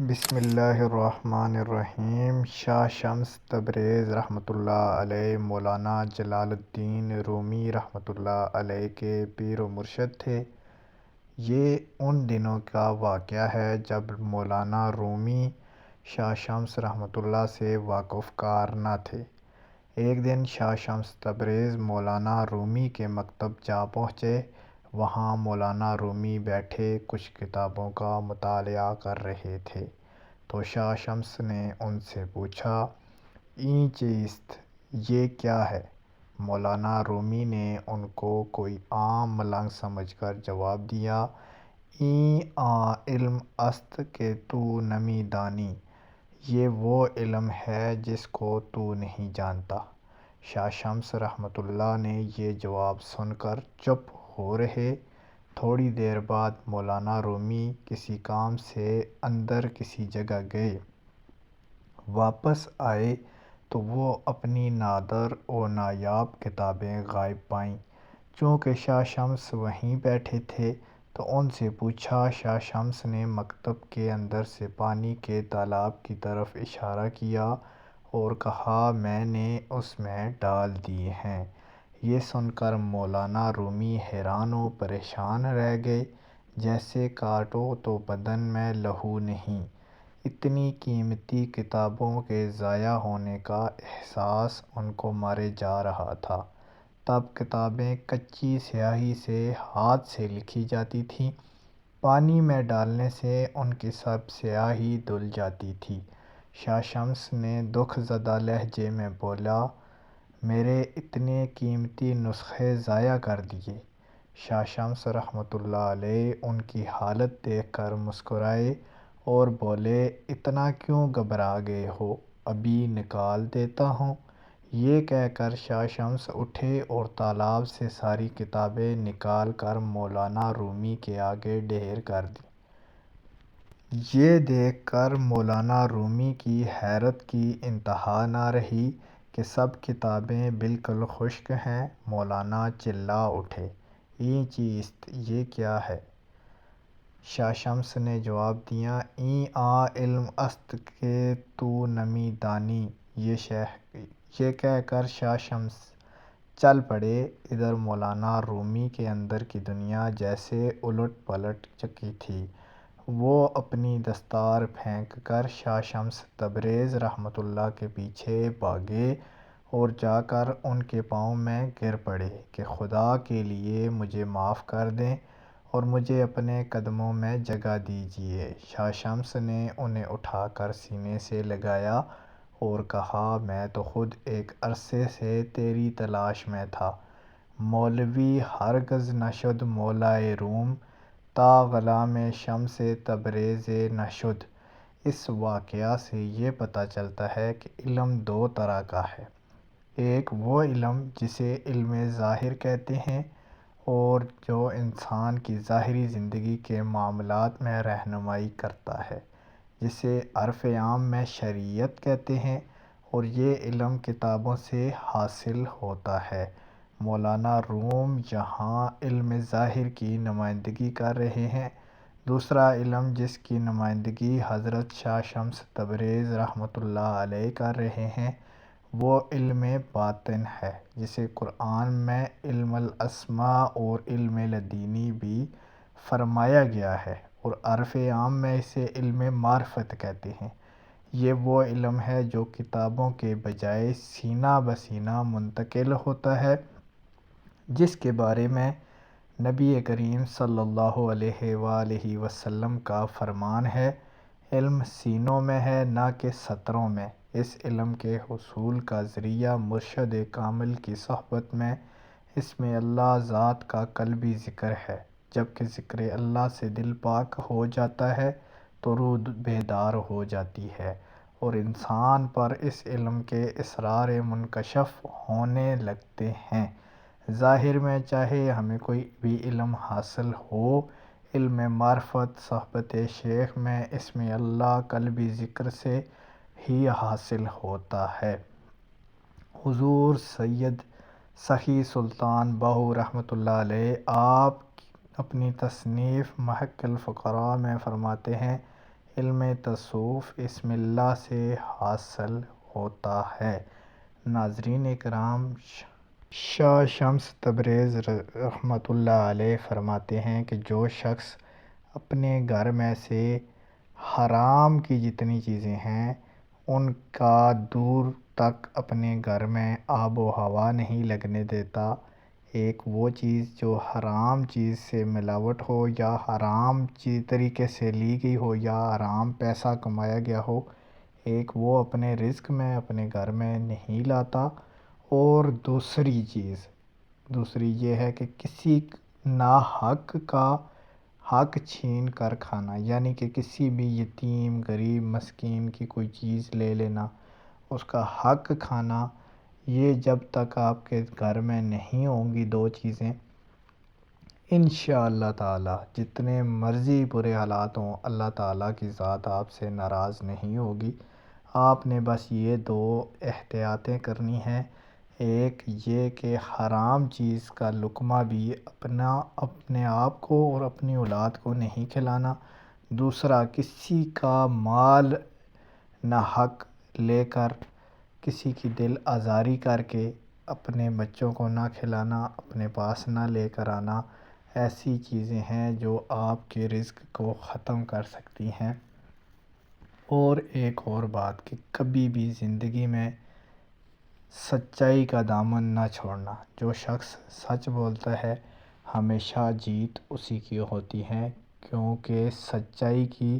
بسم اللہ الرحمن الرحیم۔ شاہ شمس تبریز رحمۃ اللہ علیہ مولانا جلال الدین رومی رحمۃ اللہ علیہ کے پیر و مرشد تھے۔ یہ ان دنوں کا واقعہ ہے جب مولانا رومی شاہ شمس رحمۃ اللہ سے واقف کار نہ تھے۔ ایک دن شاہ شمس تبریز مولانا رومی کے مکتب جا پہنچے۔ وہاں مولانا رومی بیٹھے کچھ کتابوں کا مطالعہ کر رہے تھے تو شاہ شمس نے ان سے پوچھا، "این چیست؟ یہ کیا ہے؟" مولانا رومی نے ان کو کوئی عام ملنگ سمجھ کر جواب دیا، "این علم است کہ تو نمی دانی"، یہ وہ علم ہے جس کو تو نہیں جانتا۔ شاہ شمس رحمۃ اللہ نے یہ جواب سن کر چپ ہو رہے۔ تھوڑی دیر بعد مولانا رومی کسی کام سے اندر کسی جگہ گئے۔ واپس آئے تو وہ اپنی نادر و نایاب کتابیں غائب پائیں۔ چونکہ شاہ شمس وہیں بیٹھے تھے تو ان سے پوچھا۔ شاہ شمس نے مکتب کے اندر سے پانی کے تالاب کی طرف اشارہ کیا اور کہا، "میں نے اس میں ڈال دیے ہیں"۔ یہ سن کر مولانا رومی حیران و پریشان رہ گئے۔ جیسے کاٹو تو بدن میں لہو نہیں۔ اتنی قیمتی کتابوں کے ضائع ہونے کا احساس ان کو مارے جا رہا تھا۔ تب کتابیں کچی سیاہی سے ہاتھ سے لکھی جاتی تھیں۔ پانی میں ڈالنے سے ان کی سب سیاہی دھل جاتی تھی۔ شاہ شمس نے دکھ زدہ لہجے میں بولا، "میرے اتنے قیمتی نسخے ضائع کر دیے"۔ شاہ شمس رحمۃ اللہ علیہ ان کی حالت دیکھ کر مسکرائے اور بولے، "اتنا کیوں گھبرا گئے ہو؟ ابھی نکال دیتا ہوں"۔ یہ کہہ کر شاہ شمس اٹھے اور تالاب سے ساری کتابیں نکال کر مولانا رومی کے آگے ڈھیر کر دیں۔ یہ دیکھ کر مولانا رومی کی حیرت کی انتہا نہ رہی کہ سب کتابیں بالکل خشک ہیں۔ مولانا چلا اٹھے، "این چیست؟ یہ کیا ہے؟" شاہ شمس نے جواب دیا، "این علم است کہ تو نمی دانی"۔ یہ کہہ کر شاہ شمس چل پڑے۔ ادھر مولانا رومی کے اندر کی دنیا جیسے الٹ پلٹ چکی تھی۔ وہ اپنی دستار پھینک کر شاہ شمس تبریز رحمۃ اللہ کے پیچھے بھاگے اور جا کر ان کے پاؤں میں گر پڑے کہ خدا کے لیے مجھے معاف کر دیں اور مجھے اپنے قدموں میں جگہ دیجیے۔ شاہ شمس نے انہیں اٹھا کر سینے سے لگایا اور کہا، "میں تو خود ایک عرصے سے تیری تلاش میں تھا۔ مولوی ہرگز نہ شد مولائے روم، تا غلام شمس تبریز نہ شد"۔ اس واقعہ سے یہ پتہ چلتا ہے کہ علم دو طرح کا ہے۔ ایک وہ علم جسے علم ظاہر کہتے ہیں اور جو انسان کی ظاہری زندگی کے معاملات میں رہنمائی کرتا ہے، جسے عرف عام میں شریعت کہتے ہیں، اور یہ علم کتابوں سے حاصل ہوتا ہے۔ مولانا روم یہاں علم ظاہر کی نمائندگی کر رہے ہیں۔ دوسرا علم جس کی نمائندگی حضرت شاہ شمس تبریز رحمۃ اللہ علیہ کر رہے ہیں، وہ علم باطن ہے، جسے قرآن میں علم الاسماء اور علم لدنی بھی فرمایا گیا ہے اور عرف عام میں اسے علم معرفت کہتے ہیں۔ یہ وہ علم ہے جو کتابوں کے بجائے سینہ بہ سینہ منتقل ہوتا ہے، جس کے بارے میں نبی کریم صلی اللہ علیہ وآلہ وسلم کا فرمان ہے، "علم سینوں میں ہے نہ کہ سطروں میں"۔ اس علم کے حصول کا ذریعہ مرشد کامل کی صحبت میں اسم اللہ ذات کا قلبی ذکر ہے۔ جب کہ ذکر اللہ سے دل پاک ہو جاتا ہے تو روح بیدار ہو جاتی ہے اور انسان پر اس علم کے اسرار منکشف ہونے لگتے ہیں۔ ظاہر میں چاہے ہمیں کوئی بھی علم حاصل ہو، علم معرفت صحبت شیخ میں اسم اللہ قلبی ذکر سے ہی حاصل ہوتا ہے۔ حضور سید سخی سلطان باہو رحمۃ اللہ علیہ، آپ اپنی تصنیف محق الفقراء میں فرماتے ہیں، علم تصوف اسم اللہ سے حاصل ہوتا ہے۔ ناظرین اکرام، شاہ شمس تبریز رحمۃ اللہ علیہ فرماتے ہیں کہ جو شخص اپنے گھر میں سے حرام کی جتنی چیزیں ہیں ان کا دور تک اپنے گھر میں آب و ہوا نہیں لگنے دیتا، ایک وہ چیز جو حرام چیز سے ملاوٹ ہو یا حرام طریقے سے لی گئی ہو یا حرام پیسہ کمایا گیا ہو، ایک وہ اپنے رزق میں اپنے گھر میں نہیں لاتا۔ اور دوسری یہ ہے کہ کسی ناحق کا حق چھین کر کھانا، یعنی کہ کسی بھی یتیم غریب مسکین کی کوئی چیز لے لینا، اس کا حق کھانا، یہ جب تک آپ کے گھر میں نہیں ہوں گی دو چیزیں، انشاءاللہ تعالی جتنے مرضی برے حالات ہوں اللہ تعالیٰ کی ذات آپ سے ناراض نہیں ہوگی۔ آپ نے بس یہ دو احتیاطیں کرنی ہیں، ایک یہ کہ حرام چیز کا لقمہ بھی اپنے آپ کو اور اپنی اولاد کو نہیں کھلانا، دوسرا کسی کا مال ناحق لے کر کسی کی دل آزاری کر کے اپنے بچوں کو نہ کھلانا، اپنے پاس نہ لے کر آنا، ایسی چیزیں ہیں جو آپ کے رزق کو ختم کر سکتی ہیں۔ اور ایک اور بات کہ کبھی بھی زندگی میں سچائی کا دامن نہ چھوڑنا، جو شخص سچ بولتا ہے ہمیشہ جیت اسی کی ہوتی ہے، کیونکہ سچائی کی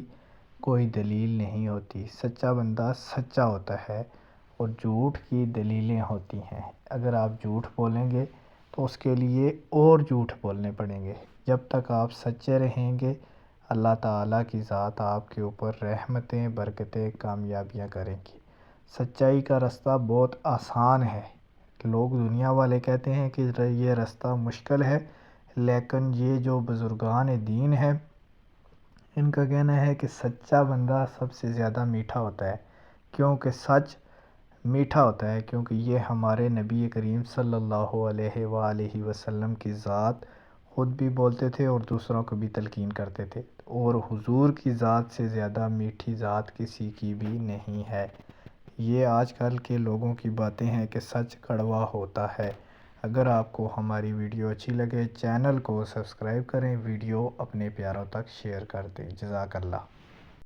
کوئی دلیل نہیں ہوتی، سچا بندہ سچا ہوتا ہے اور جھوٹ کی دلیلیں ہوتی ہیں۔ اگر آپ جھوٹ بولیں گے تو اس کے لیے اور جھوٹ بولنے پڑیں گے، جب تک آپ سچے رہیں گے اللہ تعالیٰ کی ذات آپ کے اوپر رحمتیں برکتیں کامیابیاں کریں گی۔ سچائی کا رستہ بہت آسان ہے، لوگ دنیا والے کہتے ہیں کہ یہ رستہ مشکل ہے، لیکن یہ جو بزرگان دین ہیں ان کا کہنا ہے کہ سچا بندہ سب سے زیادہ میٹھا ہوتا ہے، کیونکہ سچ میٹھا ہوتا ہے، کیونکہ یہ ہمارے نبی کریم صلی اللہ علیہ وآلہ وسلم کی ذات خود بھی بولتے تھے اور دوسروں کو بھی تلقین کرتے تھے، اور حضور کی ذات سے زیادہ میٹھی ذات کسی کی بھی نہیں ہے۔ یہ آج کل کے لوگوں کی باتیں ہیں کہ سچ کڑوا ہوتا ہے۔ اگر آپ کو ہماری ویڈیو اچھی لگے چینل کو سبسکرائب کریں، ویڈیو اپنے پیاروں تک شیئر کر دیں۔ جزاک اللہ۔